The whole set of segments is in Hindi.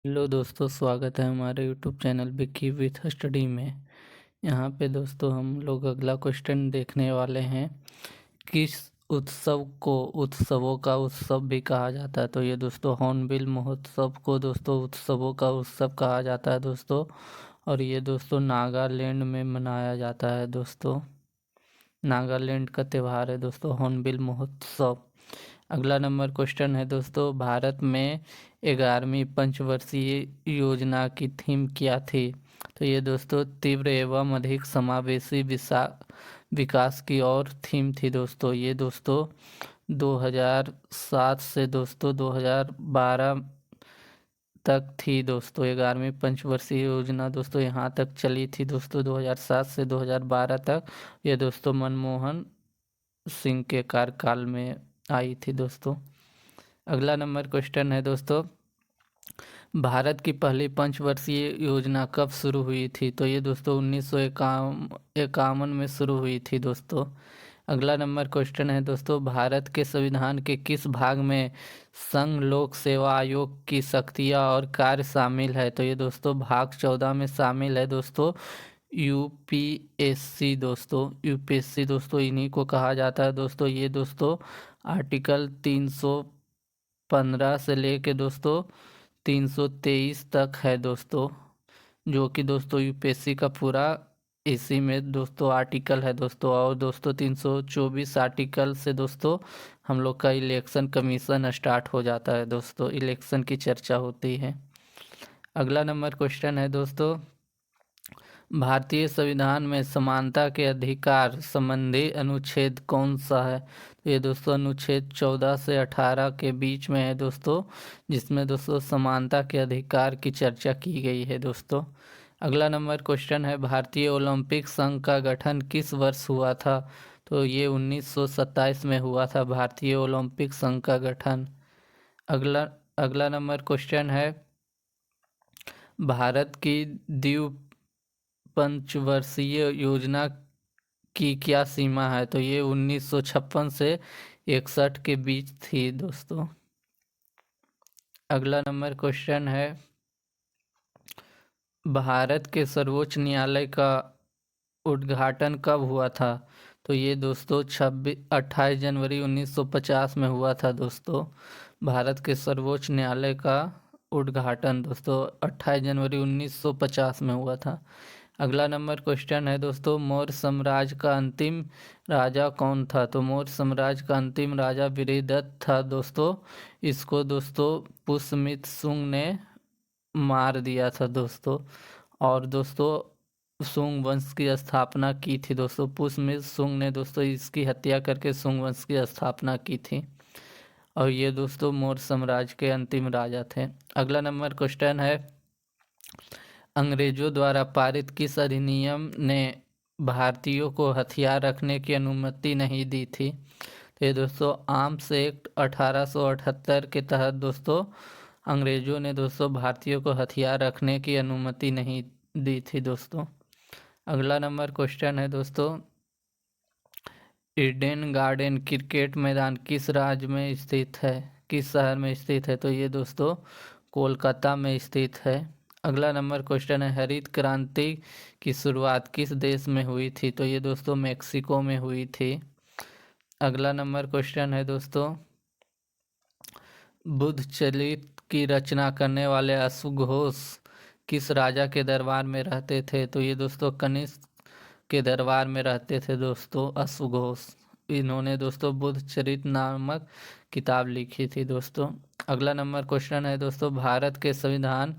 हेलो दोस्तों, स्वागत है हमारे YouTube channel Vicky with study में। यहाँ पे दोस्तों हम लोग अगला क्वेश्चन देखने वाले हैं। किस उत्सव को उत्सवों का उत्सव भी कहा जाता है? तो ये दोस्तों हॉर्नबिल महोत्सव को दोस्तों उत्सवों का उत्सव कहा जाता है दोस्तों। और ये दोस्तों नागालैंड में मनाया जाता है दोस्तों। नागालैंड का त्यौहार है दोस्तों हॉर्नबिल महोत्सव। अगला नंबर क्वेश्चन है दोस्तों, भारत में 11वीं पंचवर्षीय योजना की थीम क्या थी? तो ये दोस्तों तीव्र एवं अधिक समावेशी विकास की और थीम थी दोस्तों। ये दोस्तों 2007 से दोस्तों 2012 तक थी दोस्तों। 11वीं पंचवर्षीय योजना दोस्तों यहाँ तक चली थी दोस्तों 2007 से 2012 तक। ये दोस्तों मनमोहन सिंह के कार्यकाल में आई थी दोस्तों। अगला नंबर क्वेश्चन है दोस्तों, भारत की पहली पंचवर्षीय योजना कब शुरू हुई थी? तो ये दोस्तों 1951 में शुरू हुई थी दोस्तों। अगला नंबर क्वेश्चन है दोस्तों, भारत के संविधान के किस भाग में संघ लोक सेवा आयोग की शक्तियाँ और कार्य शामिल है? तो ये दोस्तों भाग 14 में शामिल है दोस्तों। यूपीएससी दोस्तों इन्हीं को कहा जाता है दोस्तों। ये दोस्तों आर्टिकल 315 से लेके दोस्तों 323 तक है दोस्तों, जो कि दोस्तों यूपीएससी का पूरा इसी में दोस्तों आर्टिकल है दोस्तों। और दोस्तों 324 आर्टिकल से दोस्तों हम लोग का इलेक्शन कमीशन स्टार्ट हो जाता है दोस्तों, इलेक्शन की चर्चा होती है। अगला नंबर क्वेश्चन है दोस्तों, भारतीय संविधान में समानता के अधिकार संबंधी अनुच्छेद कौन सा है? तो ये दोस्तों अनुच्छेद 14 से 18 के बीच में है दोस्तों, जिसमें दोस्तों समानता के अधिकार की चर्चा की गई है दोस्तों। अगला नंबर क्वेश्चन है, भारतीय ओलंपिक संघ का गठन किस वर्ष हुआ था? तो ये 1927 में हुआ था भारतीय ओलंपिक संघ का गठन। अगला अगला नंबर क्वेश्चन है, भारत की द्वीप पंचवर्षीय योजना की क्या सीमा है? तो ये 1956 से 61 के बीच थी दोस्तों। अगला नंबर क्वेश्चन है, भारत के सर्वोच्च न्यायालय का उद्घाटन कब हुआ था? तो ये दोस्तों 28 जनवरी 1950 में हुआ था दोस्तों। भारत के सर्वोच्च न्यायालय का उद्घाटन दोस्तों 28 जनवरी 1950 में हुआ था। अगला नंबर क्वेश्चन है दोस्तों, मौर्य साम्राज्य का अंतिम राजा कौन था? तो मौर्य साम्राज्य का अंतिम राजा वीरदत्त था दोस्तों। इसको दोस्तों पुष्यमित्र शुंग ने मार दिया था दोस्तों। और दोस्तों शुंग वंश की स्थापना की थी दोस्तों। पुष्यमित्र शुंग ने दोस्तों इसकी हत्या करके शुंग वंश की स्थापना की थी। और ये दोस्तों मौर्य साम्राज्य के अंतिम राजा थे। अगला नंबर क्वेश्चन है, अंग्रेजों द्वारा पारित किस अधिनियम ने भारतीयों को हथियार रखने की अनुमति नहीं दी थी? तो ये दोस्तों आर्म्स एक्ट 1878 के तहत दोस्तों अंग्रेजों ने दोस्तों भारतीयों को हथियार रखने की अनुमति नहीं दी थी दोस्तों। अगला नंबर क्वेश्चन है दोस्तों, ईडन गार्डन क्रिकेट मैदान किस राज्य में स्थित है, किस शहर में स्थित है? तो ये दोस्तों कोलकाता में स्थित है। अगला नंबर क्वेश्चन है, हरित क्रांति की शुरुआत किस देश में हुई थी? तो ये दोस्तों मेक्सिको में हुई थी। अगला नंबर क्वेश्चन है दोस्तों, बुद्ध चरित्र की रचना करने वाले अश्वघोष किस राजा के दरबार में रहते थे? तो ये दोस्तों कनिष्क के दरबार में रहते थे दोस्तों अश्वघोष। इन्होंने दोस्तों बुद्ध चरित्र नामक किताब लिखी थी दोस्तों। अगला नंबर क्वेश्चन है दोस्तों, भारत के संविधान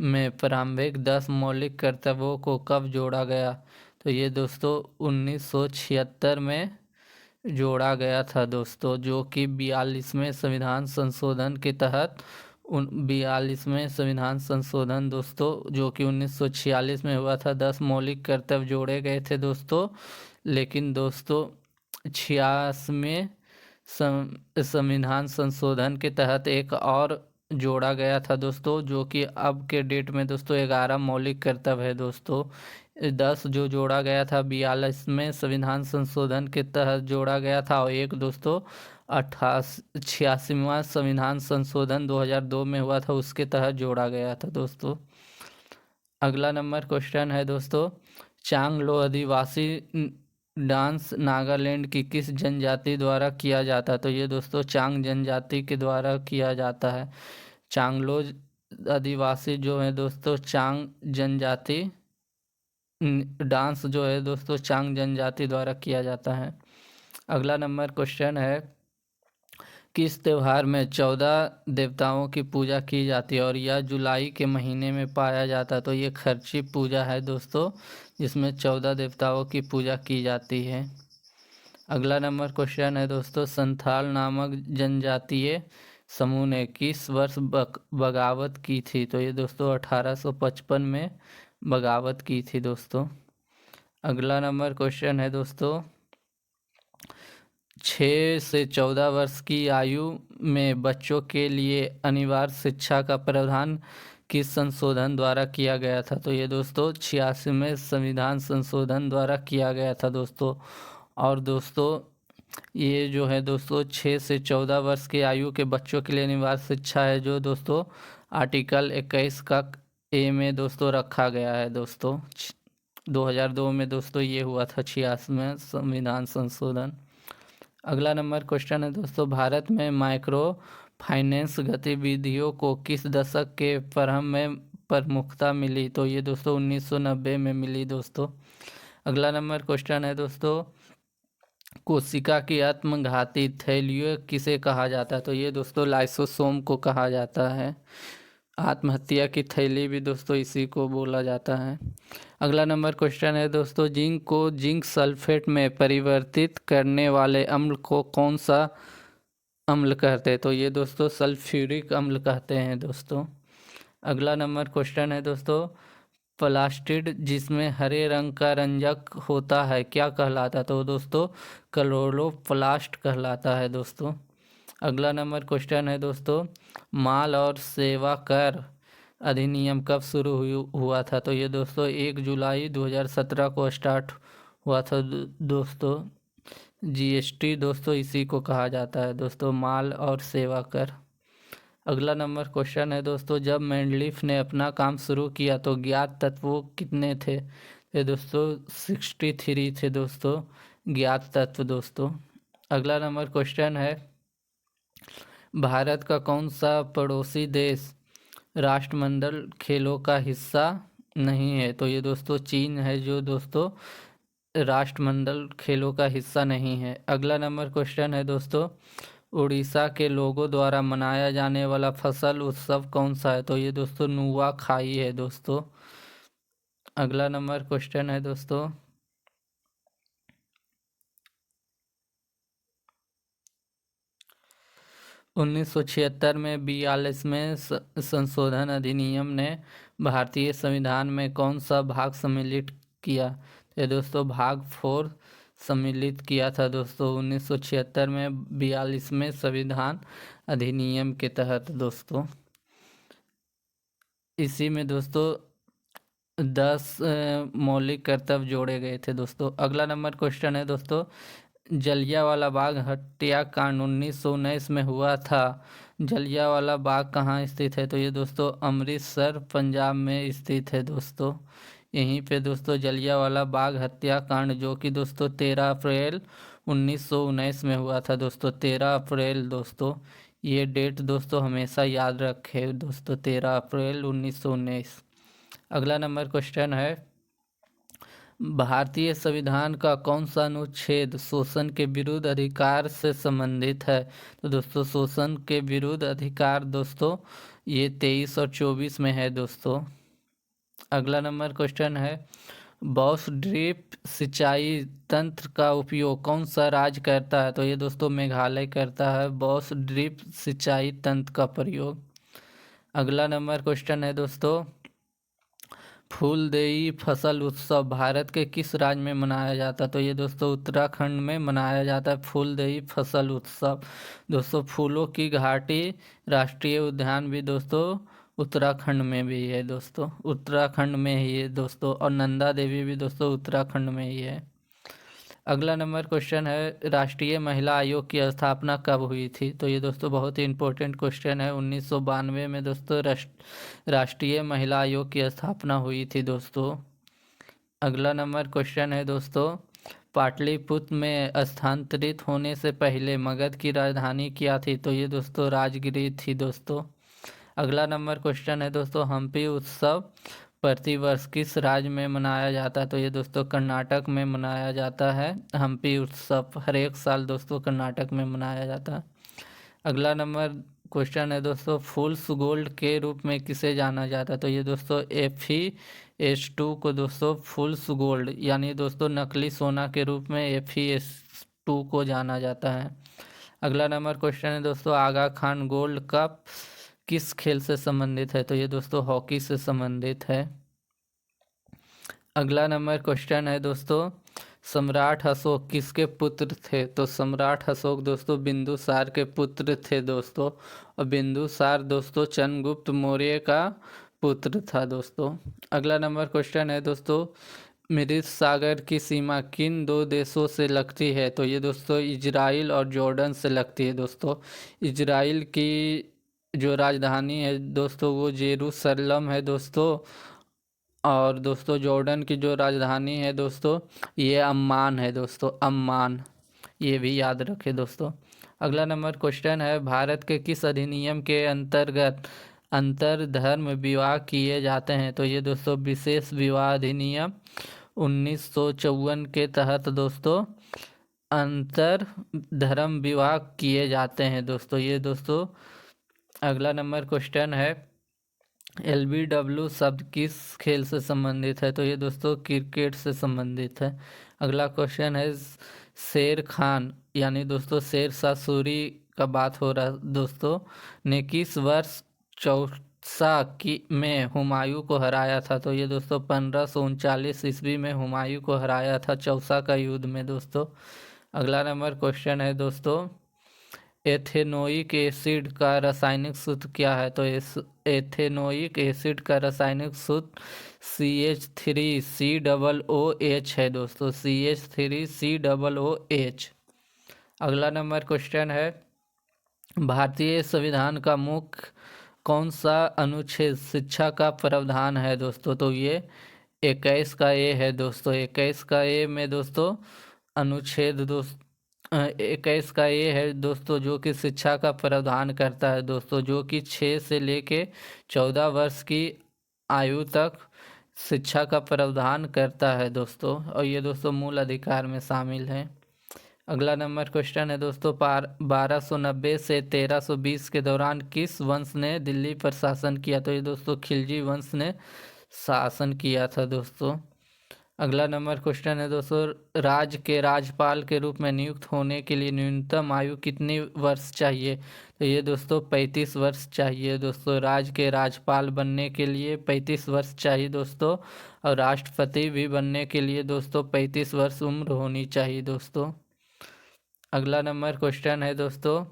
में प्रारंभिक 10 मौलिक कर्तव्यों को कब जोड़ा गया? तो ये दोस्तों 1976 में जोड़ा गया था दोस्तों, जो कि 42वें संविधान संशोधन के तहत 42वें संविधान संशोधन दोस्तों जो कि 1946 में हुआ था। 10 मौलिक कर्तव्य जोड़े गए थे दोस्तों, लेकिन दोस्तों 86वें संविधान संशोधन के तहत एक और जोड़ा गया था दोस्तों, जो कि अब के डेट में दोस्तों 11 मौलिक कर्तव्य है दोस्तों। 10 जो जोड़ा गया था 42 में संविधान संशोधन के तहत जोड़ा गया था, और एक दोस्तों 86वां संविधान संशोधन 2002 में हुआ था, उसके तहत जोड़ा गया था दोस्तों। अगला नंबर क्वेश्चन है दोस्तों, चांगलो आदिवासी डांस नागालैंड की किस जनजाति द्वारा किया जाता है? तो ये दोस्तों चांग जनजाति के द्वारा किया जाता है। चांगलो आदिवासी जो है दोस्तों चांग जनजाति डांस जो है दोस्तों चांग जनजाति द्वारा किया जाता है। अगला नंबर क्वेश्चन है, किस त्योहार में 14 देवताओं की पूजा की जाती है और यह जुलाई के महीने में पाया जाता है? तो ये खर्ची पूजा है दोस्तों, जिसमें 14 देवताओं की पूजा की जाती है। अगला नंबर क्वेश्चन है दोस्तों, संथाल नामक जनजातीय समूह ने किस वर्ष बगावत की थी? तो ये दोस्तों 1855 में बगावत की थी दोस्तों। अगला नंबर क्वेश्चन है दोस्तों, 6 से 14 वर्ष की आयु में बच्चों के लिए अनिवार्य शिक्षा का प्रावधान किस संशोधन द्वारा किया गया था? तो ये दोस्तों 86वें संविधान संशोधन द्वारा किया गया था दोस्तों। और दोस्तों ये जो है दोस्तों 6 से 14 वर्ष की आयु के बच्चों के लिए अनिवार्य शिक्षा है, जो दोस्तों आर्टिकल 21 का ए में दोस्तों रखा गया है दोस्तों। 2002 में दोस्तों ये हुआ था 86वें संविधान संशोधन। अगला नंबर क्वेश्चन है दोस्तों, भारत में माइक्रो फाइनेंस गतिविधियों को किस दशक के प्रारंभ में प्रमुखता मिली? तो ये दोस्तों 1990 में मिली दोस्तों। अगला नंबर क्वेश्चन है दोस्तों, कोशिका की आत्मघाती थैलियों किसे कहा जाता है? तो ये दोस्तों लाइसोसोम को कहा जाता है। आत्महत्या की थैली भी दोस्तों इसी को बोला जाता है। अगला नंबर क्वेश्चन है दोस्तों, जिंक को जिंक सल्फेट में परिवर्तित करने वाले अम्ल को कौन सा अम्ल कहते हैं? तो ये दोस्तों सल्फ्यूरिक अम्ल कहते हैं दोस्तों। अगला नंबर क्वेश्चन है दोस्तों, प्लास्टिड जिसमें हरे रंग का रंजक होता है क्या कहलाता है? तो दोस्तों क्लोरोप्लास्ट कहलाता है दोस्तों। अगला नंबर क्वेश्चन है दोस्तों, माल और सेवा कर अधिनियम कब शुरू हुआ था? तो ये दोस्तों 1 जुलाई 2017 को स्टार्ट हुआ था दोस्तों। जीएसटी दोस्तों इसी को कहा जाता है दोस्तों, माल और सेवा कर। अगला नंबर क्वेश्चन है दोस्तों, जब मैंडलीफ ने अपना काम शुरू किया तो ज्ञात तत्व कितने थे? ये दोस्तों 63 थे दोस्तों ज्ञात तत्व दोस्तों। अगला नंबर क्वेश्चन है, भारत का कौन सा पड़ोसी देश राष्ट्रमंडल खेलों का हिस्सा नहीं है? तो ये दोस्तों चीन है, जो दोस्तों राष्ट्रमंडल खेलों का हिस्सा नहीं है। अगला नंबर क्वेश्चन है दोस्तों, उड़ीसा के लोगों द्वारा मनाया जाने वाला फसल उत्सव कौन सा है? तो ये दोस्तों नुआ खाई है दोस्तों। अगला नंबर क्वेश्चन है दोस्तों, 1976 में 42वें संशोधन अधिनियम ने भारतीय संविधान में कौन सा भाग सम्मिलित किया? ये दोस्तों भाग 4 सम्मिलित किया था दोस्तों 1976 में 42वें संविधान अधिनियम के तहत दोस्तों। इसी में दोस्तों 10 मौलिक कर्तव्य जोड़े गए थे दोस्तों। अगला नंबर क्वेश्चन है दोस्तों, जलियांवाला बाग हत्याकांड 1919 में हुआ था। जलियांवाला बाग कहाँ स्थित है? तो ये दोस्तों अमृतसर पंजाब में स्थित है दोस्तों। यहीं पे दोस्तों जलियांवाला बाग हत्याकांड, जो कि दोस्तों 13 अप्रैल 1919 में हुआ था दोस्तों। 13 अप्रैल दोस्तों, ये डेट दोस्तों हमेशा याद रखे दोस्तों, 13 अप्रैल 1919। अगला नंबर क्वेश्चन है, भारतीय संविधान का कौन सा अनुच्छेद शोषण के विरुद्ध अधिकार से संबंधित है? तो दोस्तों शोषण के विरुद्ध अधिकार दोस्तों ये 23 और 24 में है दोस्तों। अगला नंबर क्वेश्चन है, बॉस ड्रिप सिंचाई तंत्र का उपयोग कौन सा राज्य करता है? तो ये दोस्तों मेघालय करता है बॉस ड्रिप सिंचाई तंत्र का प्रयोग। अगला नंबर क्वेश्चन है दोस्तों, फूलदेई फसल उत्सव भारत के किस राज्य में मनाया जाता है? तो ये दोस्तों उत्तराखंड में मनाया जाता है फूलदेई फसल उत्सव। दोस्तों फूलों की घाटी राष्ट्रीय उद्यान भी दोस्तों उत्तराखंड में भी है दोस्तों, उत्तराखंड में ही है दोस्तों। और नंदा देवी भी दोस्तों उत्तराखंड में ही है। अगला नंबर क्वेश्चन है राष्ट्रीय महिला आयोग की स्थापना कब हुई थी? तो ये दोस्तों बहुत ही इंपॉर्टेंट क्वेश्चन है। 1992 में दोस्तों राष्ट्रीय महिला आयोग की स्थापना हुई थी दोस्तों। अगला नंबर क्वेश्चन है दोस्तों पाटलिपुत्र में स्थानांतरित होने से पहले मगध की राजधानी क्या थी? तो ये दोस्तों राजगिरी थी दोस्तों। अगला नंबर क्वेश्चन है दोस्तों हम्पी उत्सव प्रतिवर्ष किस राज्य में मनाया जाता है? तो ये दोस्तों कर्नाटक में मनाया जाता है। हम्पी उत्सव हर एक साल दोस्तों कर्नाटक में मनाया जाता है। अगला नंबर क्वेश्चन है दोस्तों फूल्स गोल्ड के रूप में किसे जाना जाता है? तो ये दोस्तों FeS2 को दोस्तों फूल्स गोल्ड यानी दोस्तों नकली सोना के रूप में FeS2 को जाना जाता है। अगला नंबर क्वेश्चन है दोस्तों आगा खान गोल्ड कप किस खेल से संबंधित है? तो ये दोस्तों हॉकी से संबंधित है। अगला नंबर क्वेश्चन है दोस्तों सम्राट अशोक किसके पुत्र थे? तो सम्राट अशोक दोस्तों बिंदुसार के पुत्र थे दोस्तों। और बिंदुसार दोस्तों चंद्रगुप्त मौर्य का पुत्र था दोस्तों। अगला नंबर क्वेश्चन है दोस्तों मृत सागर की सीमा किन दो देशों से लगती है? तो ये दोस्तों इजराइल और जॉर्डन से लगती है दोस्तों। इजराइल की जो राजधानी है दोस्तों वो जेरूसलम है दोस्तों। और दोस्तों जॉर्डन की जो राजधानी है दोस्तों ये अम्मान है दोस्तों, अम्मान, ये भी याद रखें दोस्तों। अगला नंबर क्वेश्चन है भारत के किस अधिनियम के अंतर्गत अंतर धर्म विवाह किए जाते हैं? तो ये दोस्तों विशेष विवाह अधिनियम 1954 के तहत दोस्तों अंतर धर्म विवाह किए जाते हैं दोस्तों। ये दोस्तों अगला नंबर क्वेश्चन है LBW शब्द किस खेल से संबंधित है? तो ये दोस्तों क्रिकेट से संबंधित है। अगला क्वेश्चन है शेर खान यानी दोस्तों शेर शाह सूरी का बात हो रहा दोस्तों ने किस वर्ष चौसा की में हुमायूं को हराया था? तो ये दोस्तों 1539 ईस्वी में हुमायूं को हराया था चौसा का युद्ध में दोस्तों। अगला नंबर क्वेश्चन है दोस्तों एथेनोइक एसिड का रासायनिक सूत्र क्या है? तो एथेनोइक एसिड का रासायनिक सूत्र CH3COOH है दोस्तों, CH3COOH। अगला नंबर क्वेश्चन है भारतीय संविधान का मुख्य कौन सा अनुच्छेद शिक्षा का प्रावधान है दोस्तों? तो ये 21 का ए है दोस्तों। 21 का ए में दोस्तों अनुच्छेद 21 का ये है दोस्तों जो कि शिक्षा का प्रावधान करता है दोस्तों, जो कि 6 से लेके 14 वर्ष की आयु तक शिक्षा का प्रावधान करता है दोस्तों। और ये दोस्तों मूल अधिकार में शामिल है। अगला नंबर क्वेश्चन है दोस्तों 1290 से 1320 के दौरान किस वंश ने दिल्ली पर शासन किया? तो ये दोस्तों खिलजी वंश ने शासन किया था दोस्तों। अगला नंबर क्वेश्चन है दोस्तों राज्य के राज्यपाल के रूप में नियुक्त होने के लिए न्यूनतम आयु कितनी वर्ष चाहिए? तो ये दोस्तों 35 वर्ष चाहिए दोस्तों। राज्य के राज्यपाल बनने के लिए 35 वर्ष चाहिए दोस्तों। और राष्ट्रपति भी बनने के लिए दोस्तों 35 वर्ष उम्र होनी चाहिए दोस्तों। अगला नंबर क्वेश्चन है दोस्तों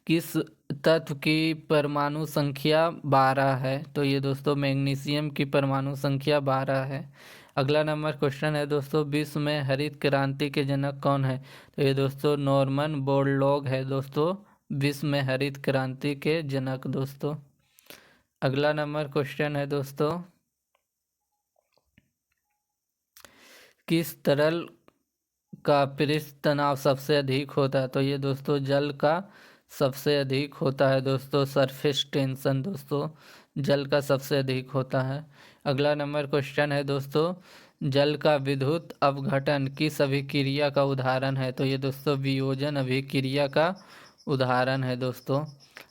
किस तत्व की परमाणु संख्या 12 है? तो ये दोस्तों मैग्नीशियम की परमाणु संख्या 12 है। अगला नंबर क्वेश्चन है दोस्तों विश्व में हरित क्रांति के जनक कौन है? तो ये दोस्तों नॉर्मन बोरलॉग है दोस्तों, विश्व में हरित क्रांति के जनक दोस्तों। अगला नंबर क्वेश्चन है दोस्तों किस तरल का पृष्ठ तनाव सबसे अधिक होता है? तो ये दोस्तों जल का सबसे अधिक होता है दोस्तों। सरफेस टेंशन दोस्तों जल का सबसे अधिक होता है। अगला नंबर क्वेश्चन है दोस्तों जल का विद्युत अपघटन किस अभिक्रिया का उदाहरण है? तो ये दोस्तों वियोजन अभिक्रिया का उदाहरण है दोस्तों।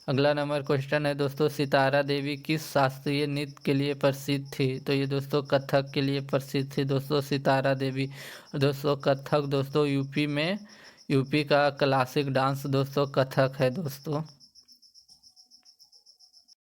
अगला नंबर क्वेश्चन है दोस्तों सितारा देवी किस शास्त्रीय नृत्य के लिए प्रसिद्ध थी? तो ये दोस्तों कथक के लिए प्रसिद्ध थी दोस्तों सितारा देवी। दोस्तों कथक दोस्तों यूपी का क्लासिक डांस दोस्तों कथक है दोस्तों।